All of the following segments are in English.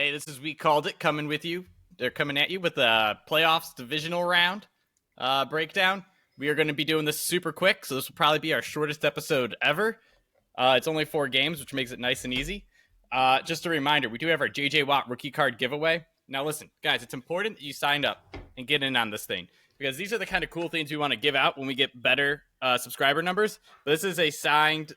Hey, this is We Called It coming with you. They're coming at you with the playoffs divisional round breakdown. We are going to be doing this super quick, so this will probably be our shortest episode ever. It's only 4 games, which makes it nice and easy. Just a reminder, we do have our J.J. Watt rookie card giveaway. Now listen, guys, it's important that you signed up and get in on this thing, because these are the kind of cool things we want to give out when we get better subscriber numbers. But this is a signed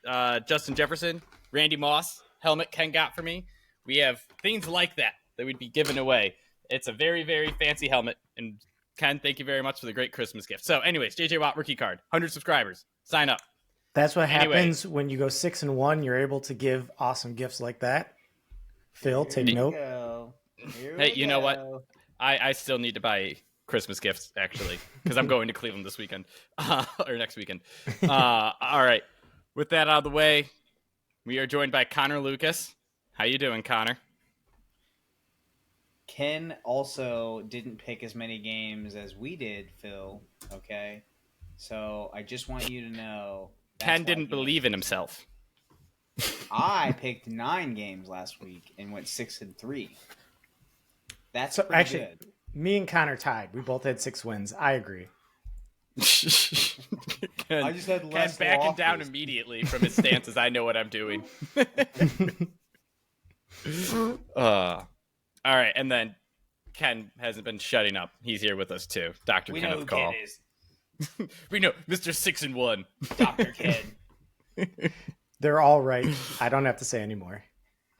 Justin Jefferson, Randy Moss helmet Ken got for me. We have things like that we'd be giving away. It's a very, very fancy helmet. And Ken, thank you very much for the great Christmas gift. So anyways, JJ Watt rookie card, 100 subscribers. Sign up. That's what happens when you go 6-1. You're able to give awesome gifts like that. Phil, take note. Hey, you know what? I still need to buy Christmas gifts, actually, because I'm going to Cleveland this weekend. Or next weekend. All right. With that out of the way, we are joined by Connor Lucas. How you doing, Connor? Ken also didn't pick as many games as we did, Phil. Okay? So I just want you to know... Ken didn't believe in himself. I picked 9 games last week and went 6-3. That's pretty actually, good. Me and Connor tied. We both had 6 wins. I agree. Ken, I just had less Ken backing losses. down immediately from his stances. I know what I'm doing. All right, and then Ken hasn't been shutting up. He's here with us too, Dr. We Ken know of who the Call. Ken is. We know Mr. 6-1, Dr. Ken. They're all right. I don't have to say anymore.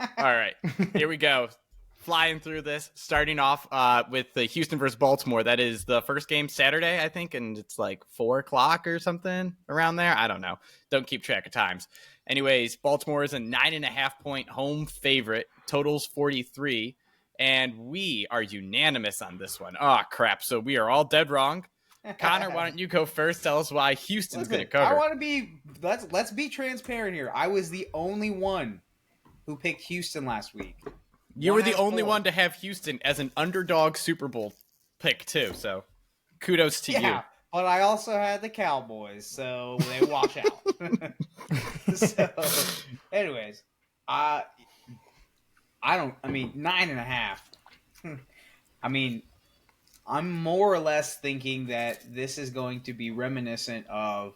All right, here we go. Flying through this, starting off with the Houston versus Baltimore. That is the first game Saturday, I think, and it's like 4 o'clock or something around there. I don't know. Don't keep track of times. Anyways, Baltimore is a 9.5-point home favorite. Totals 43, and we are unanimous on this one. Oh, crap. So we are all dead wrong. Connor, why don't you go first? Tell us why Houston's going to cover. I want to be... Let's be transparent here. I was the only one who picked Houston last week. You were the only one to have Houston as an underdog Super Bowl pick, too. So kudos to you. Yeah, but I also had the Cowboys, so they wash out. So, anyways, I mean, 9.5. I mean, I'm more or less thinking that this is going to be reminiscent of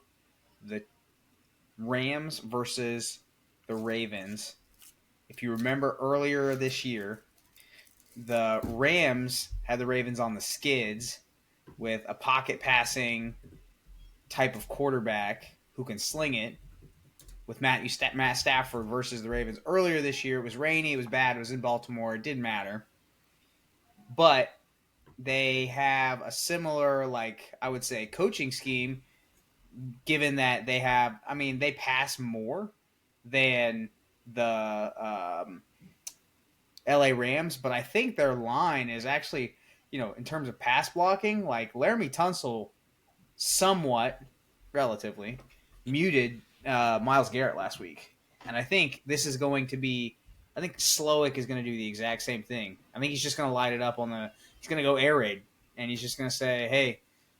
the Rams versus the Ravens. If you remember earlier this year, the Rams had the Ravens on the skids with a pocket passing type of quarterback who can sling it with Matt Stafford versus the Ravens. Earlier this year, it was rainy, it was bad, it was in Baltimore, it didn't matter. But they have a similar, I would say, coaching scheme, given that they pass more than the LA Rams, but I think their line is actually, in terms of pass blocking, Laramie Tunsil somewhat, relatively, muted Myles Garrett last week. And I think this is going to be, I think Slowick is going to do the exact same thing. I think he's just going to light it up he's going to go air raid, and he's just going to say, hey,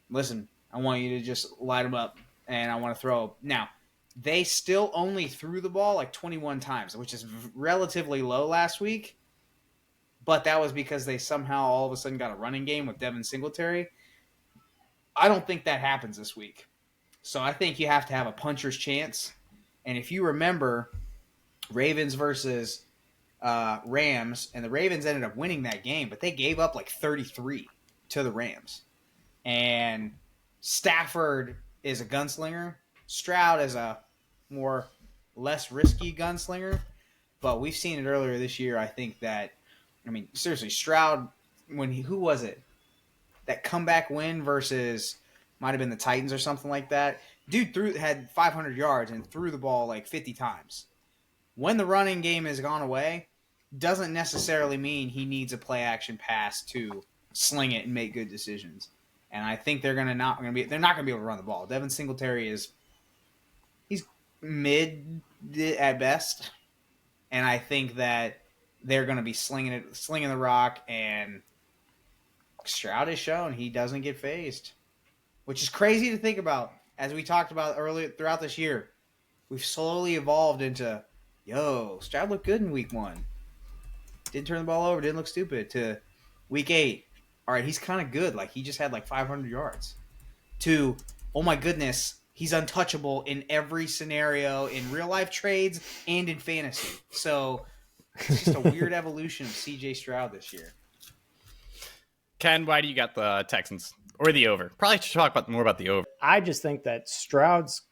listen, I want you to just light him up, and I want to throw. Now, they still only threw the ball 21 times, which is relatively low last week. But that was because they somehow all of a sudden got a running game with Devin Singletary. I don't think that happens this week. So I think you have to have a puncher's chance. And if you remember, Ravens versus Rams, and the Ravens ended up winning that game, but they gave up 33 to the Rams. And Stafford is a gunslinger. Stroud is a less risky gunslinger, but we've seen it earlier this year. I think that, seriously, Stroud, who was it? That comeback win versus, might have been the Titans or something like that. Dude had 500 yards and threw the ball 50 times. When the running game has gone away, doesn't necessarily mean he needs a play action pass to sling it and make good decisions. And I think they're not going to be able to run the ball. Devin Singletary he's mid at best, and I think that they're going to be slinging the rock, and Stroud has shown he doesn't get phased, which is crazy to think about. As we talked about earlier throughout this year, we've slowly evolved into, Stroud looked good in week 1. didn't turn the ball over, didn't look stupid, to week 8, all right, he's kind of good. Like, he just had like 500 yards. To, oh my goodness, he's untouchable in every scenario, in real life trades and in fantasy. So it's just a weird evolution of CJ Stroud this year. Ken, why do you got the Texans or the over? Probably should talk more about the over. I just think that Stroud's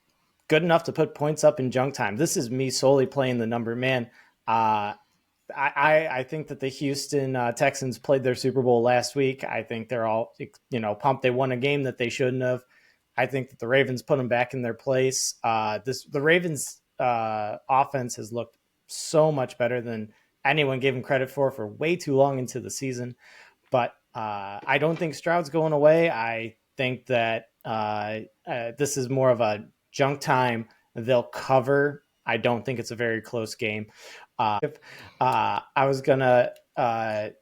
good enough to put points up in junk time. This is me solely playing the number. Man, I think that the Houston Texans played their Super Bowl last week. I think they're all, pumped. They won a game that they shouldn't have. I think that the Ravens put them back in their place. The Ravens offense has looked so much better than anyone gave them credit for way too long into the season. But I don't think Stroud's going away. I think that this is more of a junk time. They'll cover. I don't think it's a very close game. If I was going to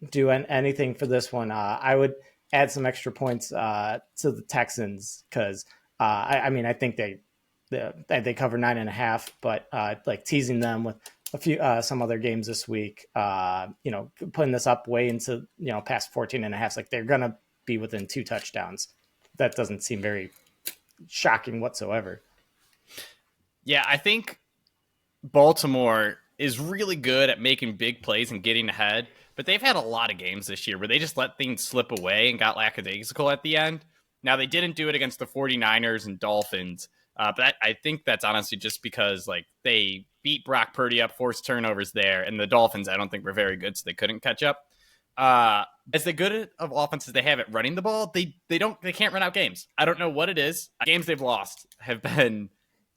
do anything for this one, I would add some extra points to the Texans because, I think they cover 9.5, but like teasing them with a few some other games this week, putting this up way into past 14.5, like they're gonna be within 2 touchdowns. That doesn't seem very shocking whatsoever. Yeah, I think Baltimore is really good at making big plays and getting ahead, but they've had a lot of games this year where they just let things slip away and got lackadaisical at the end. Now, they didn't do it against the 49ers and Dolphins, but I think that's honestly just because they beat Brock Purdy up, forced turnovers there, and the Dolphins I don't think were very good, so they couldn't catch up. As the good of offenses they have at running the ball, they can't run out games. I don't know what it is. Games they've lost have been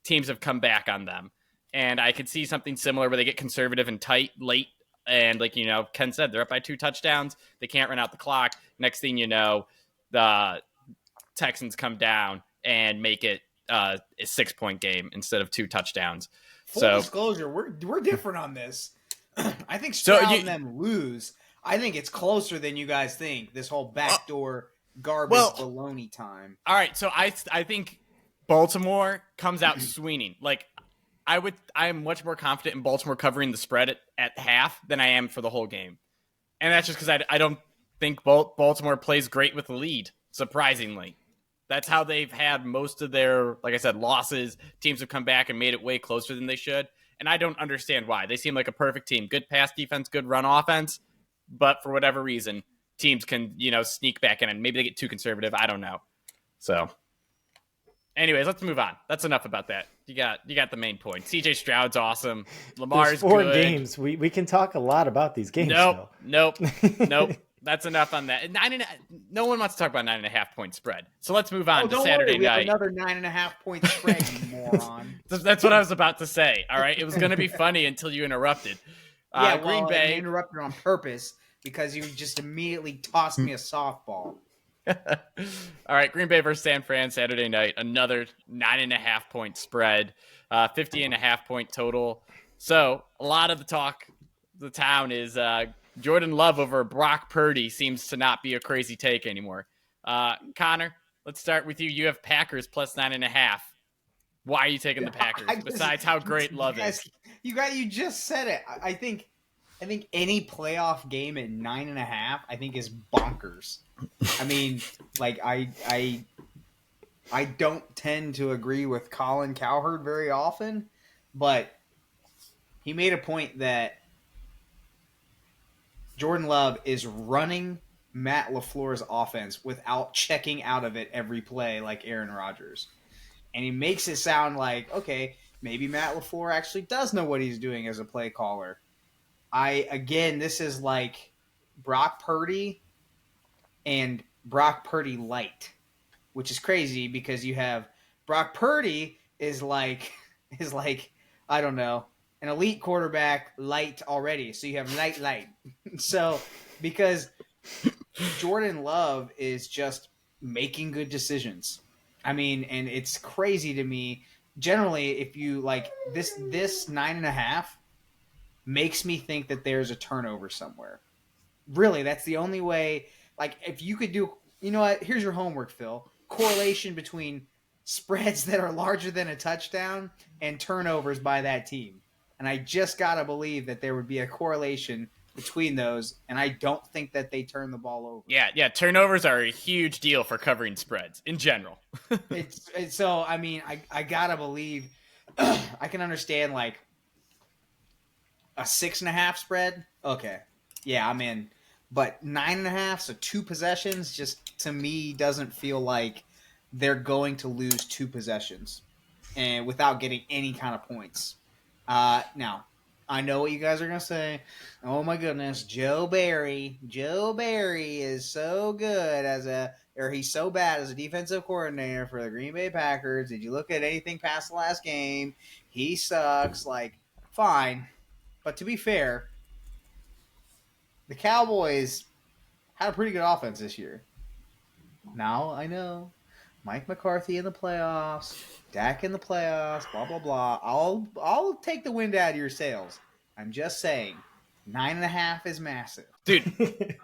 teams have come back on them. And I could see something similar where they get conservative and tight late. And Ken said, they're up by 2 touchdowns. They can't run out the clock. Next thing you know, the Texans come down and make it a 6-point game instead of 2 touchdowns. Full disclosure, we're different on this. I think Stroud and them lose. I think it's closer than you guys think. This whole backdoor garbage baloney time. All right, so I think Baltimore comes out swinging. I am much more confident in Baltimore covering the spread at half than I am for the whole game. And that's just because I don't think Baltimore plays great with the lead, surprisingly. That's how they've had most of their, like I said, losses. Teams have come back and made it way closer than they should. And I don't understand why. They seem like a perfect team. Good pass defense, good run offense. But for whatever reason, teams can, sneak back in and maybe they get too conservative. I don't know. So anyways, let's move on. That's enough about that. You got the main point. CJ Stroud's awesome. Lamar's 4 good. games. We can talk a lot about these games. Nope. That's enough on that. No one wants to talk about 9.5-point spread. So let's move on to Saturday night. Another 9.5-point spread, you moron. That's what I was about to say. All right, it was going to be funny until you interrupted. Green Bay. You interrupted on purpose because you just immediately tossed me a softball. All right, Green Bay versus San Fran Saturday night. Another 9.5-point spread, 50.5-point total. So a lot of the talk, the town is Jordan Love over Brock Purdy seems to not be a crazy take anymore. Connor, let's start with you. You have Packers plus 9.5. Why are you taking the Packers? Besides how great Love is, you just said it. I think any playoff game at 9.5, I think is bonkers. I mean, I don't tend to agree with Colin Cowherd very often, but he made a point that Jordan Love is running Matt LaFleur's offense without checking out of it every play like Aaron Rodgers. And he makes it sound like, okay, maybe Matt LaFleur actually does know what he's doing as a play caller. This is like Brock Purdy and Brock Purdy light, which is crazy because you have Brock Purdy is like I don't know, an elite quarterback light already. So you have light. So because Jordan Love is just making good decisions. I mean, and it's crazy to me. Generally, if you like this 9.5 makes me think that there's a turnover somewhere. Really, that's the only way. Like, if you could do, you know what? Here's your homework, Phil. Correlation between spreads that are larger than a touchdown and turnovers by that team. And I just got to believe that there would be a correlation between those, and I don't think that they turn the ball over. Yeah. Turnovers are a huge deal for covering spreads in general. it's so. I mean, I gotta believe. I can understand like a 6.5 spread. Okay, yeah, I'm in. But 9.5, so 2 possessions, just to me doesn't feel like they're going to lose 2 possessions, and without getting any kind of points. Now, I know what you guys are gonna say. Oh my goodness, Joe Barry is so good he's so bad as a defensive coordinator for the Green Bay Packers. Did you look at anything past the last game? He sucks. Like, fine, but to be fair, the Cowboys had a pretty good offense this year. Now I know Mike McCarthy in the playoffs, Dak in the playoffs, blah blah blah. I'll take the wind out of your sails. I'm just saying, 9.5 is massive, dude.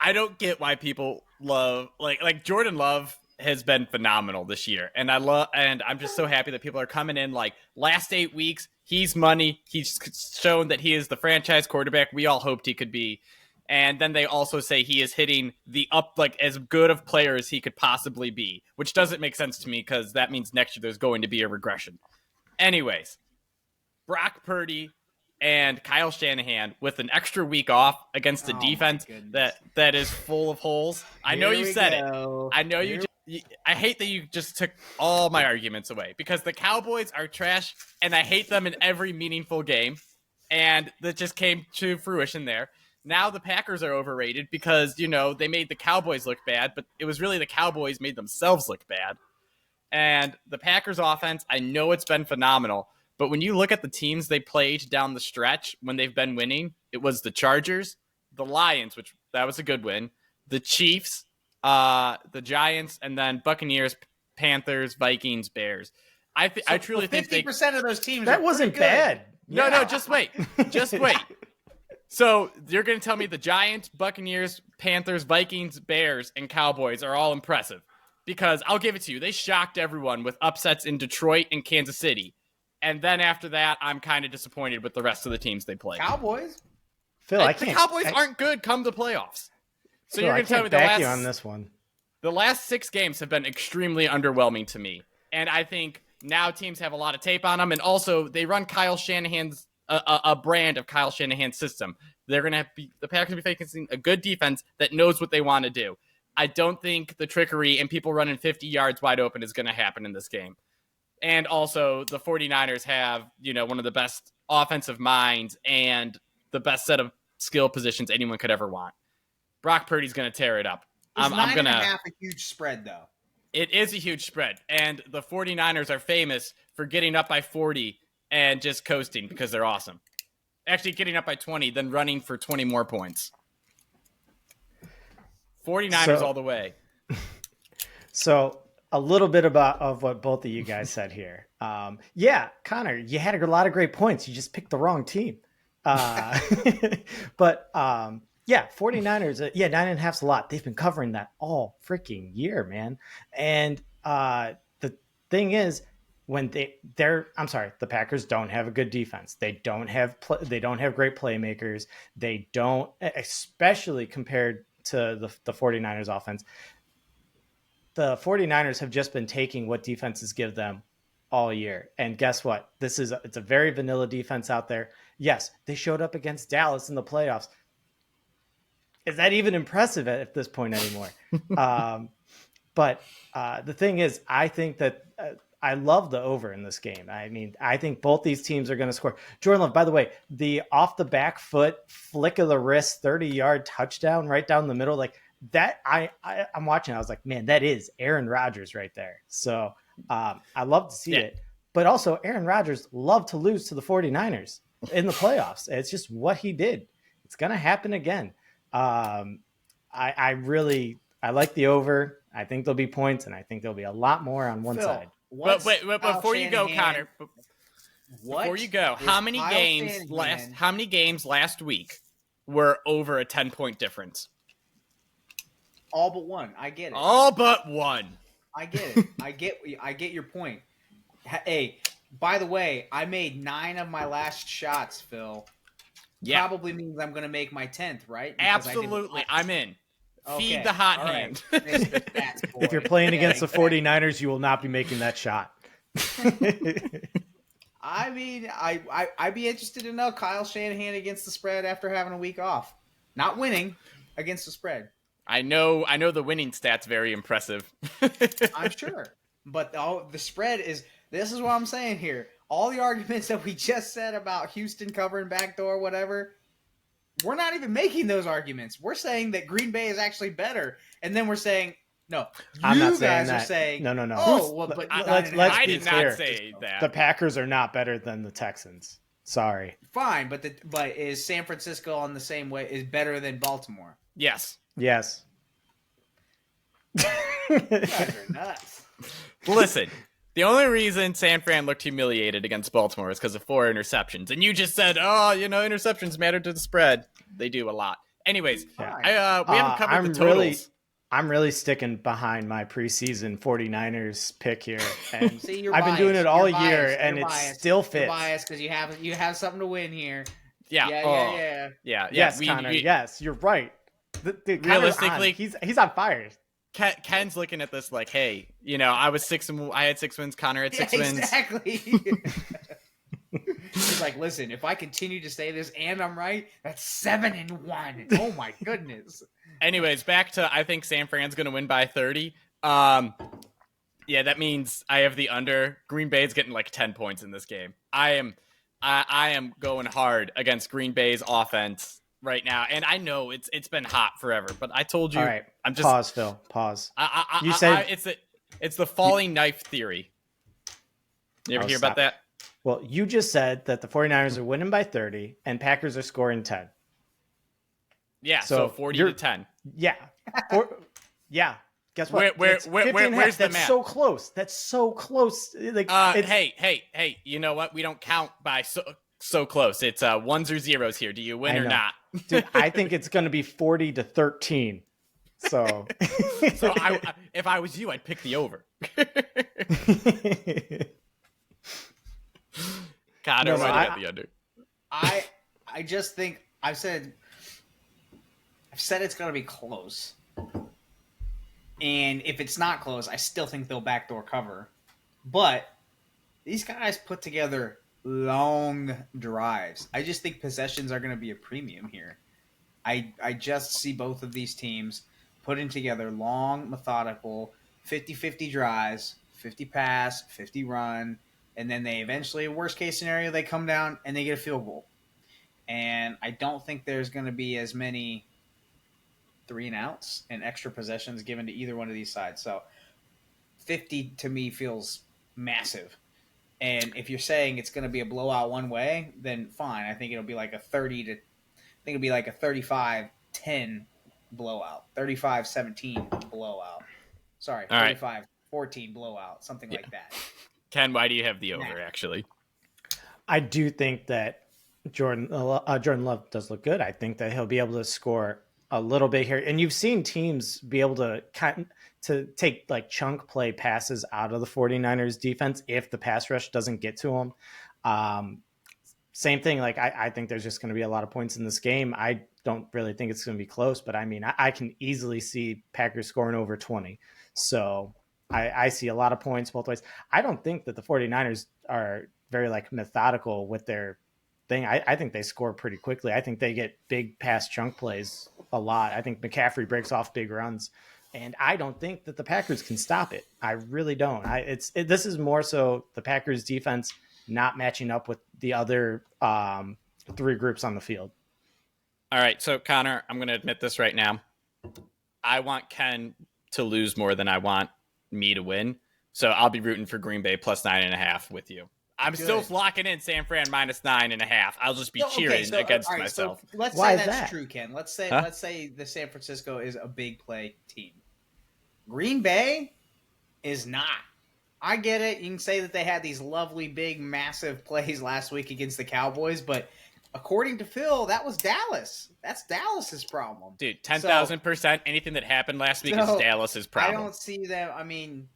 I don't get why people love like Jordan Love has been phenomenal this year, and I'm just so happy that people are coming in like last 8 weeks. He's money. He's shown that he is the franchise quarterback we all hoped he could be. And then they also say he is hitting the up, like as good of player as he could possibly be, which doesn't make sense to me because that means next year there's going to be a regression. Anyways, Brock Purdy and Kyle Shanahan with an extra week off against a defense that is full of holes. I know you said it. I know you. I hate that you just took all my arguments away because the Cowboys are trash and I hate them in every meaningful game. And that just came to fruition there. Now the Packers are overrated because, they made the Cowboys look bad, but it was really the Cowboys made themselves look bad. And the Packers offense, I know it's been phenomenal, but when you look at the teams they played down the stretch when they've been winning, it was the Chargers, the Lions, which that was a good win, the Chiefs, the Giants, and then Buccaneers, Panthers, Vikings, Bears. I truly think 50% of those teams that wasn't bad. No, just wait. So you're going to tell me the Giants, Buccaneers, Panthers, Vikings, Bears, and Cowboys are all impressive. Because I'll give it to you. They shocked everyone with upsets in Detroit and Kansas City. And then after that, I'm kind of disappointed with the rest of the teams they play. Cowboys? Phil, the Cowboys aren't good come the playoffs. So Phil, you're going to tell me you on this one. The last 6 games have been extremely underwhelming to me. And I think now teams have a lot of tape on them. And also, they run Kyle Shanahan's a brand of Kyle Shanahan's system. They're going to be the Packers will be facing a good defense that knows what they want to do. I don't think the trickery and people running 50 yards wide open is going to happen in this game. And also, the 49ers have, one of the best offensive minds and the best set of skill positions anyone could ever want. Brock Purdy's going to tear it up. I'm going to have a huge spread, though. It is a huge spread. And the 49ers are famous for getting up by 40 and just coasting because they're awesome. Actually getting up by 20, then running for 20 more points. 49ers all the way. So a little bit of what both of you guys said here. Connor, you had a lot of great points. You just picked the wrong team. But 49ers, 9.5's a lot. They've been covering that all freaking year, man. And the thing is, when the Packers don't have a good defense. They don't have great playmakers. They don't, especially compared to the 49ers offense. The 49ers have just been taking what defenses give them all year. And guess what? It's a very vanilla defense out there. Yes, they showed up against Dallas in the playoffs. Is that even impressive at this point anymore? But the thing is, I think that I love the over in this game. I mean, I think both these teams are going to score. Jordan Love, by the way, the off the back foot flick of the wrist, 30-yard touchdown right down the middle, like that. I'm watching. I was like, man, that is Aaron Rodgers right there. So I love to see it. But also, Aaron Rodgers loved to lose to the 49ers in the playoffs. It's just what he did. It's going to happen again. I like the over. I think there'll be points, and I think there'll be a lot more on one side. But wait, before you go, Connor, before you go, how many games last week were over a 10-point difference? All but one. I get it. All but one. I get it. I get your point. Hey, by the way, I made 9 of my last shots, Phil, Yeah, probably means I'm going to make my 10th, right? absolutely. I'm in. Feed Okay, the hot all right. hand. Mr. Stats boy. If you're playing Yeah, against the exactly. 49ers, you will not be making that shot. I mean, I'd be interested to know Kyle Shanahan against the spread after having a week off. Not winning, against the spread. I know the winning stat's very impressive. I'm sure. But the spread is this is what I'm saying here. All the arguments that we just said about Houston covering backdoor, whatever, we're not even making those arguments. We're saying that Green Bay is actually better. And then we're saying, no, I'm not you saying guys that. are saying, No. oh, well, but let's I be did clear. not say that. The Packers are not better than the Texans. Sorry. fine, but is San Francisco on the same way is better than Baltimore? Yes. Yes. You guys are nuts. Listen, the only reason San Fran looked humiliated against Baltimore is because of 4 interceptions. And you just said, interceptions matter to the spread. They do a lot. Anyways, Yeah. we haven't covered the totals. I'm really sticking behind my preseason 49ers pick here. And See, you're I've been biased. doing it all You're year, biased. and You're it biased. still You're fits. biased because you have something to win here. Yeah. Yes, Connor. Yes, you're right. Realistically, he's on fire. Ken's looking at this like, hey, I had 6 wins. Connor had 6 wins. Exactly. He's like, listen, if I continue to say this and I'm right, that's 7-1. Oh my goodness. Anyways, back to I think San Fran's going to win by 30. Yeah, that means I have the under. Green Bay's getting like 10 points in this game. I am going hard against Green Bay's offense right now, and I know it's been hot forever. But I told you, All right, I'm just pause, Phil. Pause. You said it's the falling knife theory. You ever hear about that? Well, you just said that the 49ers are winning by 30 and Packers are scoring 10. Yeah, so 40 to 10. Yeah. Yeah. Guess what? Where's the math? That's so close. That's so close. Like, hey, you know what? We don't count by so close. It's ones or zeros here. Do you win or not? Dude, I think it's going to be 40 to 13. So, if I was you, I'd pick the over. Connor, why do you have the under? I just think I've said it's going to be close. And if it's not close, I still think they'll backdoor cover. But these guys put together long drives. I just think possessions are going to be a premium here. I just see both of these teams putting together long, methodical, 50-50 drives, 50 pass, 50 run, and then they eventually, worst case scenario, they come down and they get a field goal. And I don't think there's going to be as many 3-and-outs and extra possessions given to either one of these sides. So 50 to me feels massive. And if you're saying it's going to be a blowout one way, then fine. I think it'll be like a 35-10 blowout, 35-17 blowout. Sorry, 35-14 blowout, something like that. Ken, why do you have the over, actually? I do think that Jordan Love does look good. I think that he'll be able to score a little bit here. And you've seen teams be able to take like chunk play passes out of the 49ers defense if the pass rush doesn't get to them. Same thing. Like I think there's just going to be a lot of points in this game. I don't really think it's going to be close, but I mean, I can easily see Packers scoring over 20. So I see a lot of points both ways. I don't think that the 49ers are very like methodical with their thing. I think they score pretty quickly. I think they get big pass chunk plays a lot. I think McCaffrey breaks off big runs, and I don't think that the Packers can stop it. I really don't. This is more so the Packers defense not matching up with the other 3 groups on the field. All right, so Connor, I'm going to admit this right now. I want Ken to lose more than I want me to win, so I'll be rooting for Green Bay plus 9.5 with you. I'm still locking in San Fran minus 9.5. I'll just be cheering against myself. So let's say that's true, Ken. Let's say the San Francisco is a big play team. Green Bay is not. I get it. You can say that they had these lovely, big, massive plays last week against the Cowboys, but according to Phil, that was Dallas. That's Dallas's problem. Dude, 10,000%. Anything that happened last week is Dallas's problem. I don't see them. I mean,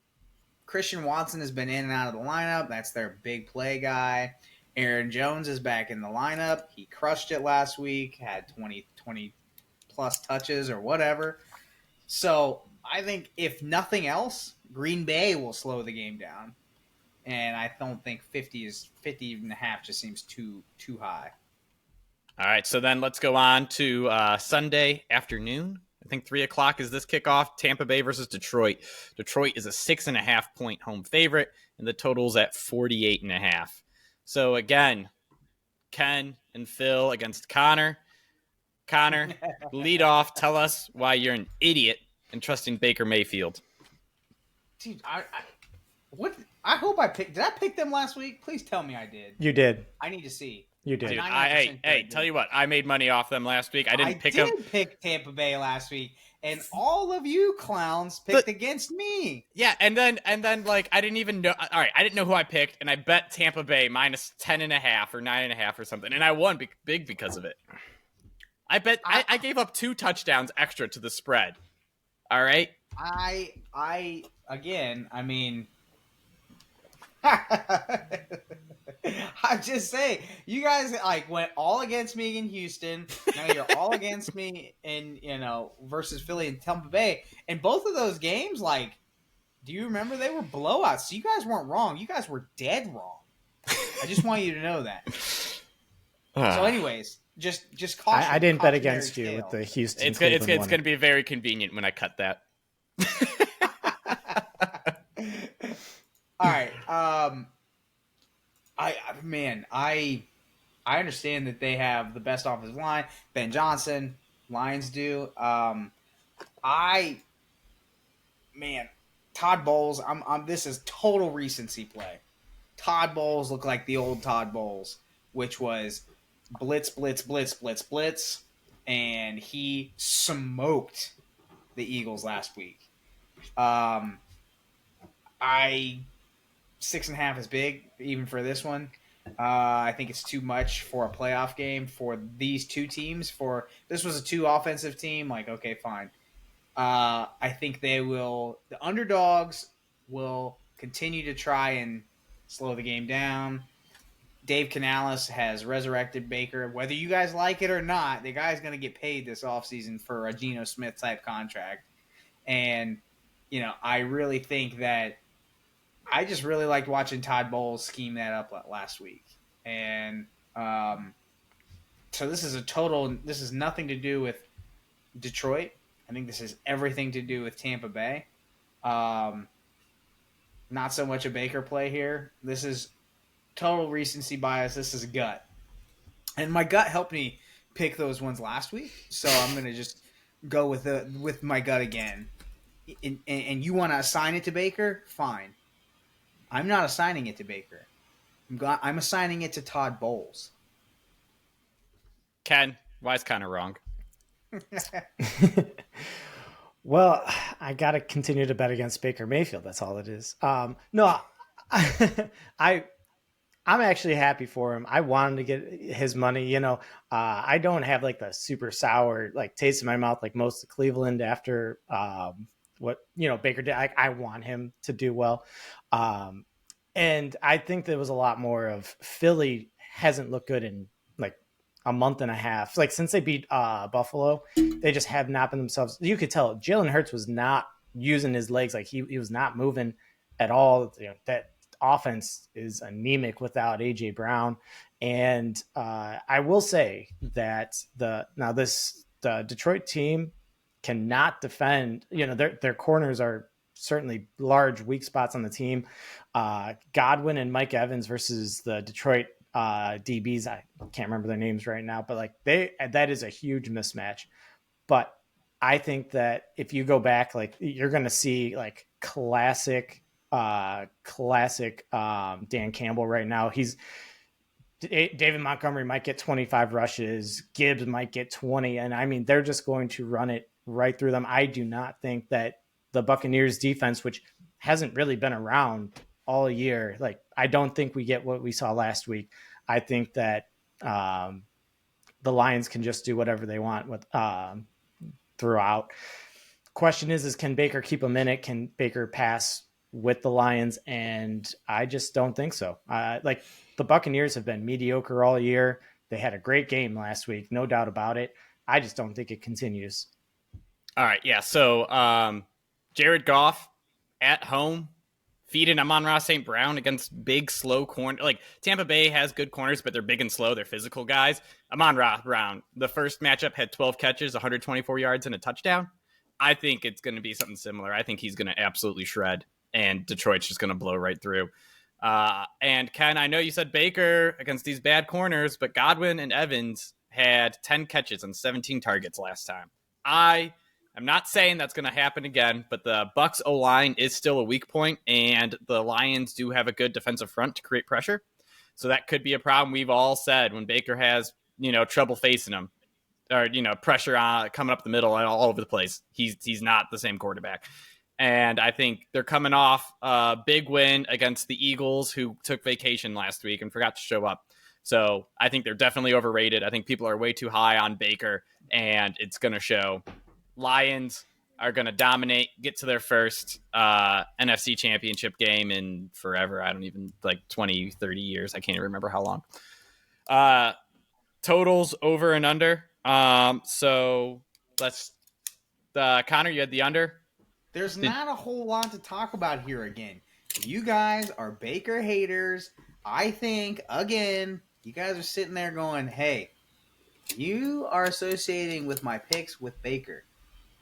Christian Watson has been in and out of the lineup. That's their big play guy. Aaron Jones is back in the lineup. He crushed it last week, had 20 plus touches or whatever. So I think if nothing else, Green Bay will slow the game down. And I don't think 50 and a half just seems too high. All right, so then let's go on to Sunday afternoon. I think 3:00 is this kickoff. Tampa Bay versus Detroit. Detroit is a 6.5-point home favorite, and the total's at 48.5. So again, Ken and Phil against Connor. Connor, lead off. Tell us why you're an idiot in trusting Baker Mayfield. Dude, I hope I picked. Did I pick them last week? Please tell me I did. You did. I need to see. You did. Dude, hey, tell you what, I made money off them last week. I didn't pick them. I did pick Tampa Bay last week, and all of you clowns picked against me. Yeah, and then like I didn't even know. All right, I didn't know who I picked, and I bet Tampa Bay minus 10.5 or 9.5 or something, and I won big because of it. I bet I gave up 2 touchdowns extra to the spread. All right. I mean, I'm just saying, you guys like went all against me in Houston. Now you're all against me in versus Philly and Tampa Bay. And both of those games, like, do you remember they were blowouts? So you guys weren't wrong. You guys were dead wrong. I just want you to know that. So, anyways, just caution. I didn't bet against you with the Houston. It's going to be very convenient when I cut that. All right. I understand that they have the best offensive line. Ben Johnson, Lions do. Todd Bowles. This is total recency play. Todd Bowles looked like the old Todd Bowles, which was blitz, blitz, blitz, blitz, blitz, and he smoked the Eagles last week. 6.5 is big, even for this one. I think it's too much for a playoff game for these two teams. For this was a 2 offensive team, like, okay, fine. I think the underdogs will continue to try and slow the game down. Dave Canales has resurrected Baker. Whether you guys like it or not, the guy's going to get paid this offseason for a Geno Smith type contract. And, I really think that I just really liked watching Todd Bowles scheme that up last week. And so this is nothing to do with Detroit. I think this has everything to do with Tampa Bay. Not so much a Baker play here. This is total recency bias. This is gut. And my gut helped me pick those ones last week. So I'm going to just go with my gut again. And you want to assign it to Baker? Fine. I'm not assigning it to Baker. I'm assigning it to Todd Bowles. Ken, why is Connor wrong? Well, I got to continue to bet against Baker Mayfield. That's all it is. I'm actually happy for him. I want him to get his money. I don't have like the super sour like taste in my mouth like most of Cleveland after what Baker did. I want him to do well. And I think there was a lot more of Philly hasn't looked good in like a month and a half. Like since they beat Buffalo, they just have not been themselves. You could tell Jalen Hurts was not using his legs. Like he was not moving at all. That offense is anemic without AJ Brown. And I will say that the Detroit team cannot defend. Their corners are certainly large weak spots on the team. Godwin and Mike Evans versus the Detroit DBs. I can't remember their names right now, but that is a huge mismatch. But I think that if you go back, like you're going to see like classic Dan Campbell right now. David Montgomery might get 25 rushes. Gibbs might get 20. And I mean, they're just going to run it right through them. I do not think that the Buccaneers defense, which hasn't really been around all year, like I don't think we get what we saw last week. I think that the Lions can just do whatever they want with throughout. Question is can Baker keep him in it? Can Baker pass with the Lions, and I just don't think so. Like the Buccaneers have been mediocre all year. They had a great game last week, no doubt about it. I just don't think it continues. All right, yeah. So Jared Goff at home feeding Amon-Ra St. Brown against big, slow corner. Like Tampa Bay has good corners, but they're big and slow. They're physical guys. Amon-Ra Brown, the first matchup had 12 catches, 124 yards, and a touchdown. I think it's going to be something similar. I think he's going to absolutely shred, and Detroit's just going to blow right through. And Ken, I know you said Baker against these bad corners, but Godwin and Evans had 10 catches and 17 targets last time. I'm not saying that's going to happen again, but the Bucs O-line is still a weak point, and the Lions do have a good defensive front to create pressure. So that could be a problem. We've all said when Baker has, trouble facing him, or, pressure coming up the middle and all over the place, he's not the same quarterback. And I think they're coming off a big win against the Eagles, who took vacation last week and forgot to show up. So I think they're definitely overrated. I think people are way too high on Baker, and it's going to show. Lions are going to dominate, get to their first NFC championship game in forever. I don't even, 20, 30 years. I can't even remember how long. Totals over and under. So let's, Connor, you had the under. There's not a whole lot to talk about here again. You guys are Baker haters. I think, again, you guys are sitting there going, hey, you are associating with my picks with Baker.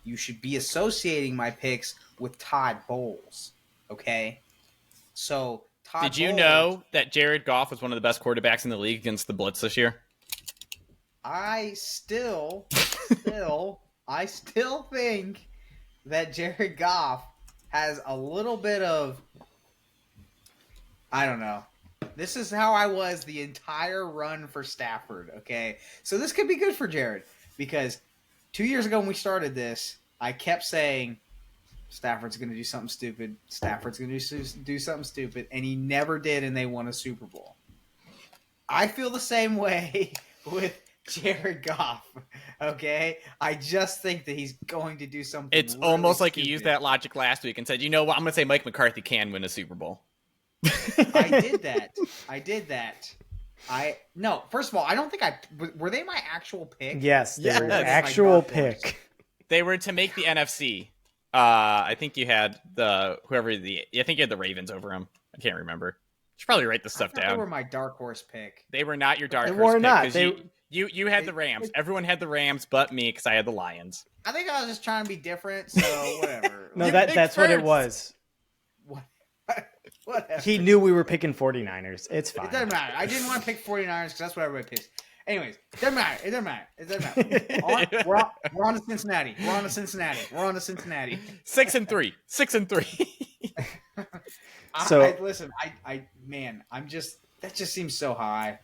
You should be associating my picks with Todd Bowles, okay? So, Todd Did you know that Jared Goff was one of the best quarterbacks in the league against the Blitz this year? I still think that Jared Goff has a little bit of, I don't know. This is how I was the entire run for Stafford, okay? So this could be good for Jared, because 2 years ago when we started this, I kept saying, Stafford's going to do something stupid. Stafford's going to do something stupid, and he never did, and they won a Super Bowl. I feel the same way with Jared Goff, okay? I just think that he's going to do something It's really almost like stupid. he used that logic last week and said, you know what, I'm going to say Mike McCarthy can win a Super Bowl. I did that. No, first of all, I don't think were they my actual pick? Yes, they were Yes. actual pick. They were to make the NFC. I think you had I think you had the Ravens over him. I can't remember. You should probably write this stuff down. They were my dark horse pick. They were not your dark They horse were not. pick. 'Cause you had the Rams. Everyone had the Rams but me, because I had the Lions. I think I was just trying to be different, so whatever. No, You that's picked what it first. was. Whatever. He knew we were picking 49ers. It's fine. It doesn't matter. I didn't want to pick 49ers because that's what everybody picks. Anyways, it doesn't matter. We're on to Cincinnati. 6-3. 6-3. That just seems so high.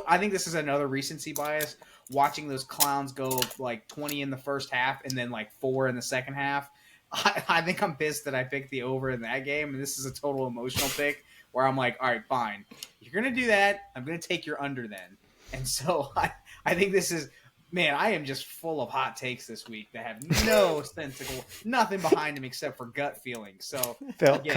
I think this is another recency bias. Watching those clowns go 20 in the first half and then 4 in the second half. I think I'm pissed that I picked the over in that game, and this is a total emotional pick where I'm like, all right, fine. You're going to do that. I'm going to take your under then. And so I think this is, man, I am just full of hot takes this week that have no sensical, nothing behind them except for gut feeling. So, Phil, again,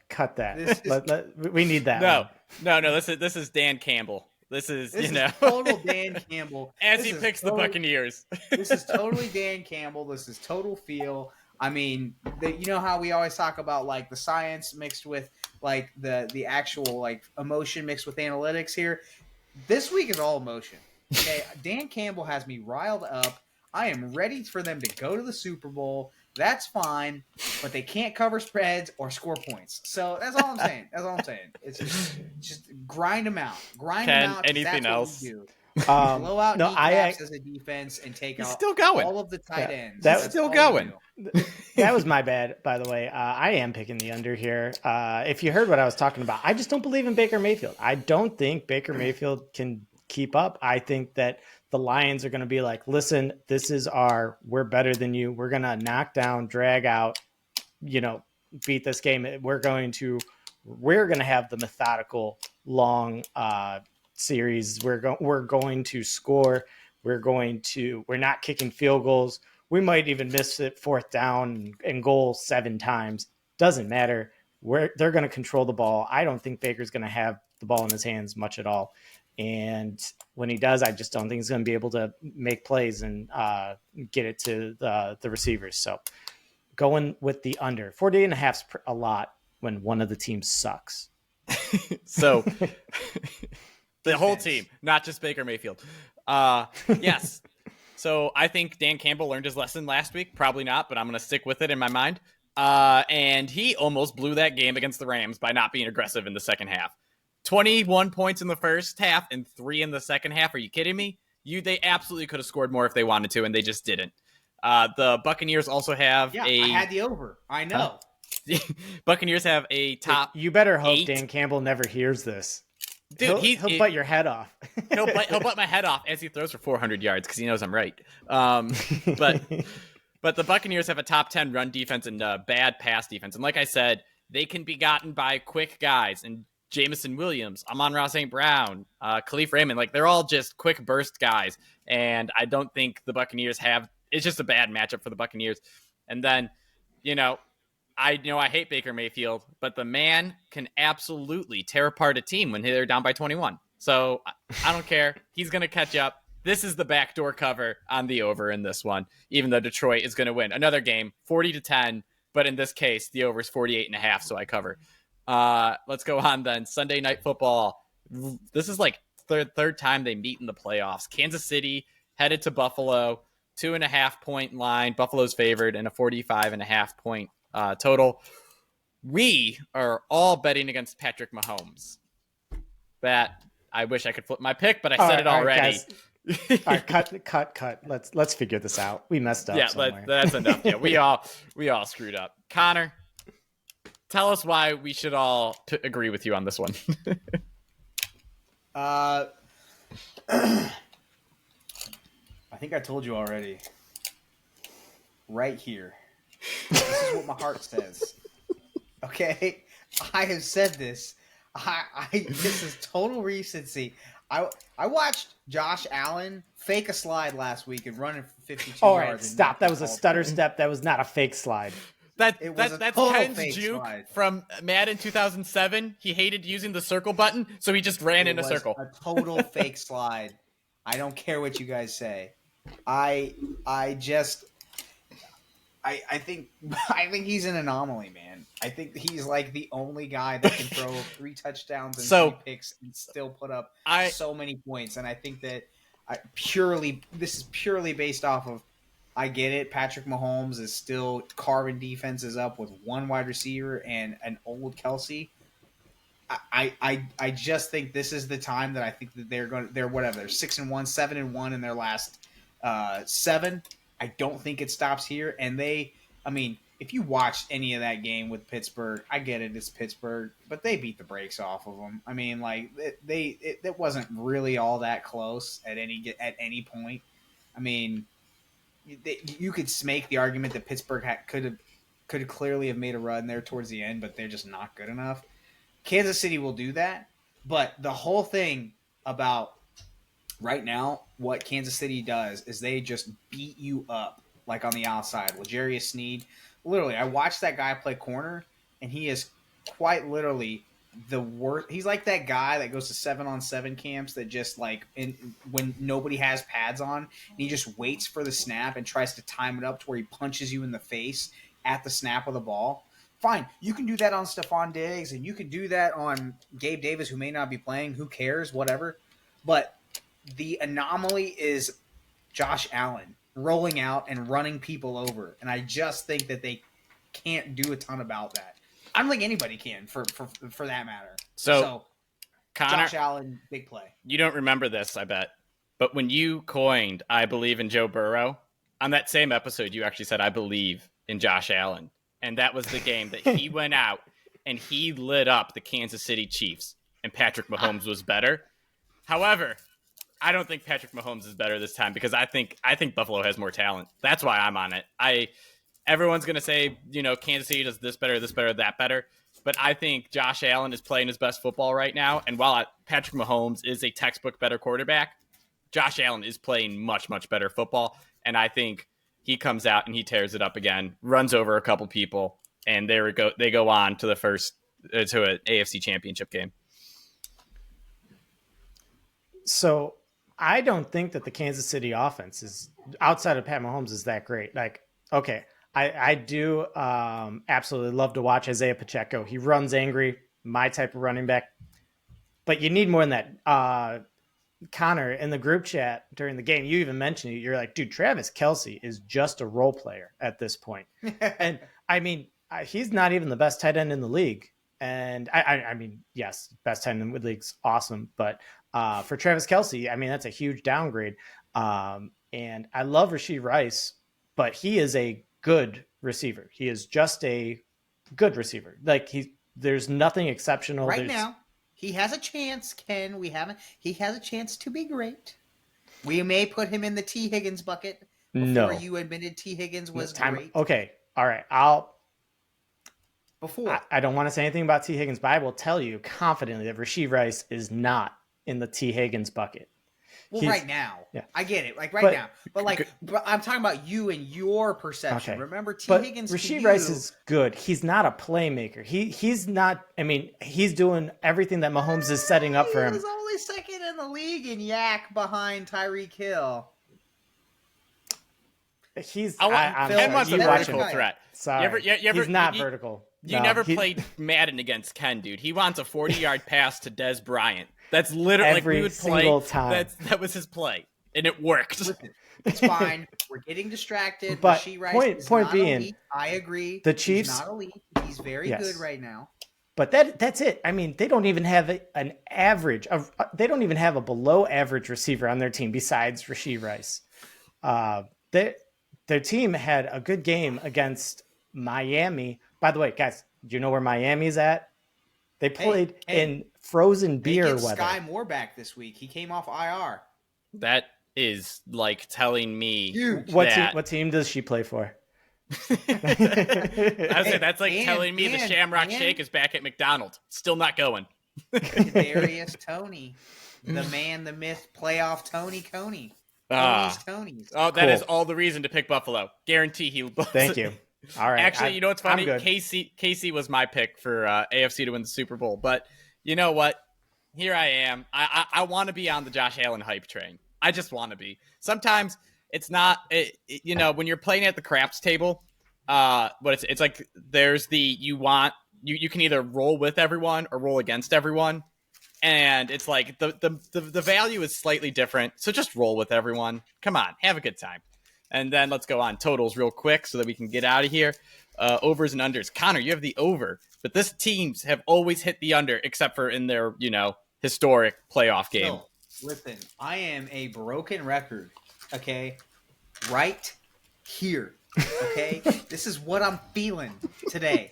cut that. We need that. No. This is Dan Campbell. This is total Dan Campball. As he picks the Buccaneers. This is totally Dan Campbell. This is total feel. I mean, you know how we always talk about the science mixed with the actual emotion mixed with analytics here. This week is all emotion. Okay, Dan Campbell has me riled up. I am ready for them to go to the Super Bowl. That's fine, but they can't cover spreads or score points. So that's all I'm saying. It's just grind them out. Anything else? Blow out kneecaps as a defense and take out still going. all of the tight ends. That's still going. That was my bad, by the way. I am picking the under here. If you heard what I was talking about, I just don't believe in Baker Mayfield. I don't think Baker Mayfield can keep up. I think that the Lions are going to be like, listen, we're better than you. We're going to knock down, drag out, beat this game. We're going to have the methodical, long series. We're going to score. We're not kicking field goals. We might even miss it fourth down and goal 7 times. Doesn't matter. where they're going to control the ball. I don't think Baker's going to have the ball in his hands much at all. And when he does, I just don't think he's going to be able to make plays and get it to the receivers. So going with the under 48.5 is a lot when one of the teams sucks. So the whole team, not just Baker Mayfield. Yes. So I think Dan Campbell learned his lesson last week. Probably not, but I'm going to stick with it in my mind. And he almost blew that game against the Rams by not being aggressive in the second half. 21 points in the first half and 3 in the second half. Are you kidding me? They absolutely could have scored more if they wanted to, and they just didn't. The Buccaneers also have I had the over. I know. Buccaneers have a top. You better hope 8. Dan Campbell never hears this. Dude, he'll bite your head off. he'll bite my head off as he throws for 400 yards because he knows I'm right. But the Buccaneers have a top 10 run defense and bad pass defense. And like I said, they can be gotten by quick guys and Jameson Williams, Amon-Ra St. Brown, Khalif Raymond. Like, they're all just quick burst guys. And I don't think the Buccaneers have – it's just a bad matchup for the Buccaneers. And then, I hate Baker Mayfield, but the man can absolutely tear apart a team when they're down by 21. So I don't care. He's going to catch up. This is the backdoor cover on the over in this one, even though Detroit is going to win another game 40-10. But in this case, the over is 48.5. So I cover. Let's go on then. Sunday Night Football. This is like third time they meet in the playoffs. Kansas City headed to Buffalo, 2.5 point line. Buffalo's favored and a 45.5 point total. We are all betting against Patrick Mahomes. That I wish I could flip my pick, but I said it already. All right, cut. Let's figure this out. We messed up. Yeah, that's enough. Yeah, we all screwed up. Connor, tell us why we should all agree with you on this one. I think I told you already. Right here. This is what my heart says. Okay? I have said this. This is total recency. I watched Josh Allen fake a slide last week and run it for 52 All yards. right, stop. That was a stutter step. That was not a fake slide. That's total Ken's fake juke slide. from Madden 2007. He hated using the circle button, so he just ran in a circle. A total fake slide. I don't care what you guys say. I think he's an anomaly, man. I think he's like the only guy that can throw 3 touchdowns and 3 picks and still put up so many points. And I think that this is purely based off of, I get it. Patrick Mahomes is still carving defenses up with 1 wide receiver and an old Kelsey. I just think this is the time that I think that they're 6-1, 7-1 in their last 7. I don't think it stops here. And if you watched any of that game with Pittsburgh, I get it, it's Pittsburgh, but they beat the brakes off of them. I mean, like it wasn't really all that close at any point. I mean, you could make the argument that Pittsburgh could have clearly have made a run there towards the end, but they're just not good enough. Kansas City will do that, but the whole thing about right now, what Kansas City does is they just beat you up, like on the outside. L'Jarius Sneed, literally, I watched that guy play corner, and he is quite literally the worst. He's like that guy that goes to 7-on-7 camps that just like when nobody has pads on, and he just waits for the snap and tries to time it up to where he punches you in the face at the snap of the ball. Fine, you can do that on Stephon Diggs, and you can do that on Gabe Davis, who may not be playing. Who cares? Whatever. But the anomaly is Josh Allen rolling out and running people over, and I just think that they can't do a ton about that. I don't think anybody can, for that matter. So Connor, Josh Allen, big play. You don't remember this, I bet, but when you coined "I believe in Joe Burrow" on that same episode, you actually said "I believe in Josh Allen," and that was the game that he went out and he lit up the Kansas City Chiefs, and Patrick Mahomes was better. However, I don't think Patrick Mahomes is better this time because I think Buffalo has more talent. That's why I'm on it. Everyone's going to say, Kansas City does this better, that better. But I think Josh Allen is playing his best football right now. And while Patrick Mahomes is a textbook better quarterback, Josh Allen is playing much, much better football. And I think he comes out and he tears it up again, runs over a couple people. and they go on to the first to an AFC Championship game. So I don't think that the Kansas City offense is outside of Pat Mahomes is that great. Like, okay, I do absolutely love to watch Isaiah Pacheco. He runs angry, my type of running back. But you need more than that. Connor, in the group chat during the game, you even mentioned it. You're like, dude, Travis Kelce is just a role player at this point. And I mean, he's not even the best tight end in the league. And I mean, yes, best tight end in the league's awesome. But for Travis Kelce, I mean, that's a huge downgrade. And I love Rashee Rice, but he is a good receiver. He is just a good receiver. Like there's nothing exceptional. Now. He has a chance, Ken. He has a chance to be great. We may put him in the T. Higgins bucket before you admitted T. Higgins was great. Okay. All right. I don't want to say anything about T. Higgins, but I will tell you confidently that Rashee Rice is not in the T. Higgins bucket. Well, right now. Yeah. I get it. Like now. But I'm talking about you and your perception. Okay. Remember, Higgins. Rashee Rice is good. He's not a playmaker. He's not. I mean, he's doing everything that Mahomes is setting up for him. He's only second in the league in yak behind Tyreek Hill. Ken wants a vertical threat. Sorry. He's not vertical. You never played Madden against Ken, dude. He wants a 40-yard pass to Des Bryant. That's literally every like single time. That was his play, and it worked. Listen, it's fine. We're getting distracted. But Rashee Rice point being, elite. I agree. The Chiefs he's not elite. He's very good right now. But that's it. I mean, they don't even have an average of. They don't even have a below average receiver on their team besides Rashee Rice. Their team had a good game against Miami. By the way, guys, do you know where Miami's at? They played in frozen beer weather. Sky Moore back this week. He came off IR. That is like telling me what team does she play for? That's like telling me the Shamrock Shake is back at McDonald's. Still not going. Darius Toney, the man, the myth, playoff Tony Coney. Tony's. Oh, that is all the reason to pick Buffalo. Guarantee he will. Thank you. All right. Actually, you know what's funny? KC was my pick for AFC to win the Super Bowl. But you know what? Here I am. I want to be on the Josh Allen hype train. I just want to be. Sometimes it's not, when you're playing at the craps table, but it's like there's you can either roll with everyone or roll against everyone. And it's like the value is slightly different. So just roll with everyone. Come on, have a good time. And then let's go on totals real quick so that we can get out of here. Overs and unders. Connor, you have the over, but this teams have always hit the under except for in their, historic playoff game. No, listen, I am a broken record, okay? Right here, okay? This is what I'm feeling today,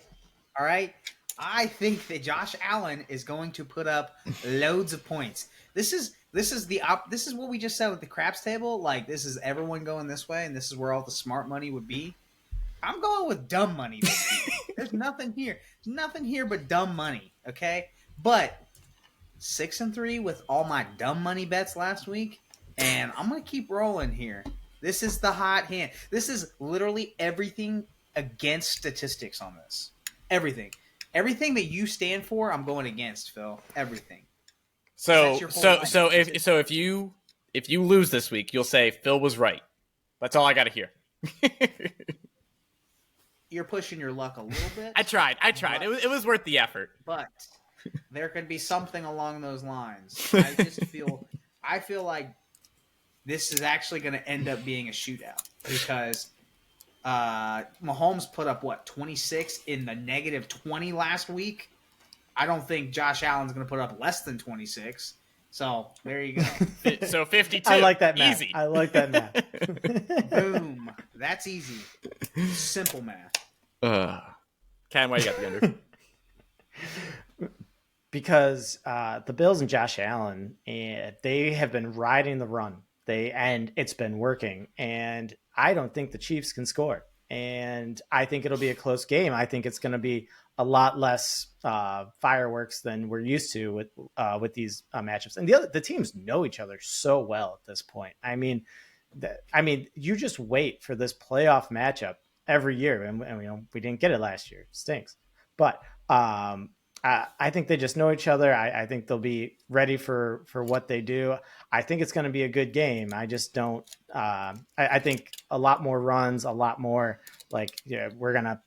all right? I think that Josh Allen is going to put up loads of points. This is what we just said with the craps table. Like, this is everyone going this way, and this is where all the smart money would be. I'm going with dumb money this week. There's nothing here. There's nothing here but dumb money, okay? But 6-3 with all my dumb money bets last week, and I'm going to keep rolling here. This is the hot hand. This is literally everything against statistics on this. Everything. Everything that you stand for, I'm going against, Phil. Everything. So if you lose this week, you'll say Phil was right. That's all I got to hear. You're pushing your luck a little bit. I tried. It was worth the effort. But there could be something along those lines. I feel like this is actually going to end up being a shootout because Mahomes put up 26 in the negative 20 last week. I don't think Josh Allen's going to put up less than 26. So there you go. So 52. I like that math. Easy. I like that math. Boom. That's easy. Simple math. Ken, why you got the under? Because the Bills and Josh Allen, they have been riding the run. And it's been working. And I don't think the Chiefs can score. And I think it'll be a close game. I think it's going to be a lot less fireworks than we're used to with these matchups. And the teams know each other so well at this point. I mean, you just wait for this playoff matchup every year, and we didn't get it last year. It stinks, but I think they just know each other. I think they'll be ready for what they do. I think it's going to be a good game. I just don't. I think a lot more runs, a lot more we're going to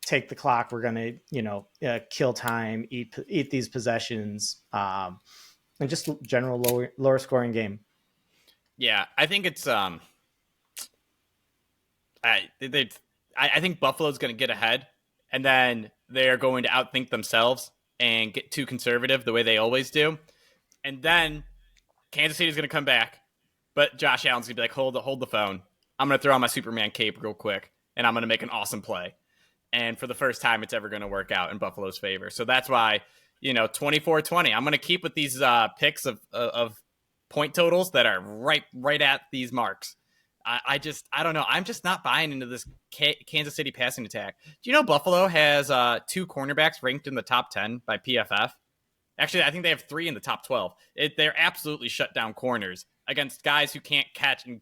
take the clock. We're going to kill time, eat these possessions, and just general lower scoring game. Yeah, I think it's I think Buffalo's going to get ahead, and then they are going to outthink themselves and get too conservative the way they always do, and then Kansas City's going to come back, but Josh Allen's going to be like, hold the phone. I'm going to throw on my Superman cape real quick, and I'm going to make an awesome play. And for the first time, it's ever going to work out in Buffalo's favor. So that's why, 24-20. I'm going to keep with these picks of point totals that are right at these marks. I don't know. I'm just not buying into this Kansas City passing attack. Do you know Buffalo has 2 cornerbacks ranked in the top 10 by PFF? Actually, I think they have 3 in the top 12. They're absolutely shut down corners against guys who can't catch and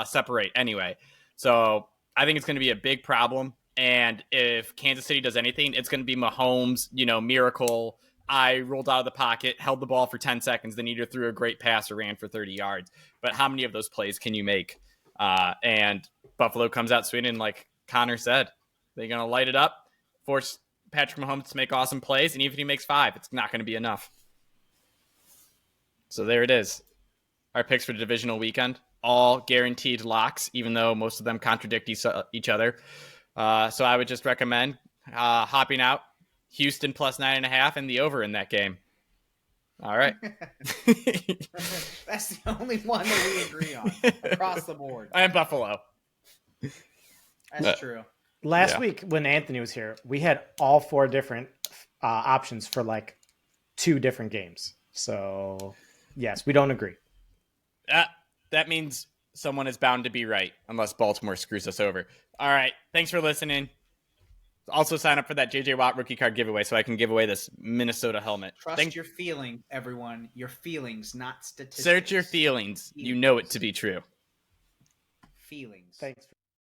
separate anyway. So I think it's going to be a big problem. And if Kansas City does anything, it's going to be Mahomes, miracle. I rolled out of the pocket, held the ball for 10 seconds, then either threw a great pass or ran for 30 yards. But how many of those plays can you make? And Buffalo comes out swinging, like Connor said. They're going to light it up, force Patrick Mahomes to make awesome plays, and even if he makes 5, it's not going to be enough. So there it is. Our picks for the divisional weekend. All guaranteed locks, even though most of them contradict each other. So I would just recommend hopping out Houston plus 9.5 and the over in that game. All right. That's the only one that we agree on across the board. And Buffalo. That's true. Last week when Anthony was here, we had all 4 different options for 2 different games. So yes, we don't agree. That means someone is bound to be right unless Baltimore screws us over. All right. Thanks for listening. Also sign up for that JJ Watt rookie card giveaway so I can give away this Minnesota helmet. Trust your feelings, everyone. Your feelings, not statistics. Search your feelings. You know it to be true. Feelings. Thanks for